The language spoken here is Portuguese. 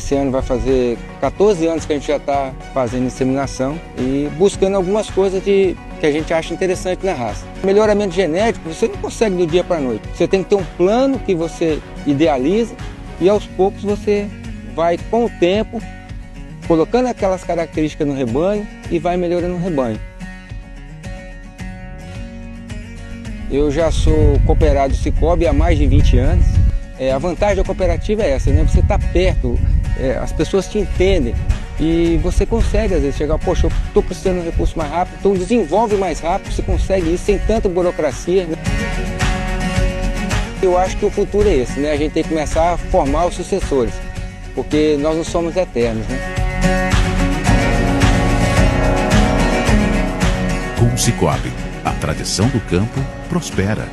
Esse ano vai fazer 14 anos que a gente já está fazendo inseminação e buscando algumas coisas que a gente acha interessante na raça. Melhoramento genético você não consegue do dia para a noite. Você tem que ter um plano que você idealiza e aos poucos você vai, com o tempo, colocando aquelas características no rebanho e vai melhorando o rebanho. Eu já sou cooperado do Cicobi há mais de 20 anos. A vantagem da cooperativa é essa, né? Você está perto, as pessoas te entendem e você consegue às vezes chegar, poxa, eu estou precisando de um recurso mais rápido, então desenvolve mais rápido, você consegue isso sem tanta burocracia, né? Eu acho que o futuro é esse, né? A gente tem que começar a formar os sucessores, porque nós não somos eternos, né? Com o Cicobi, a tradição do campo prospera.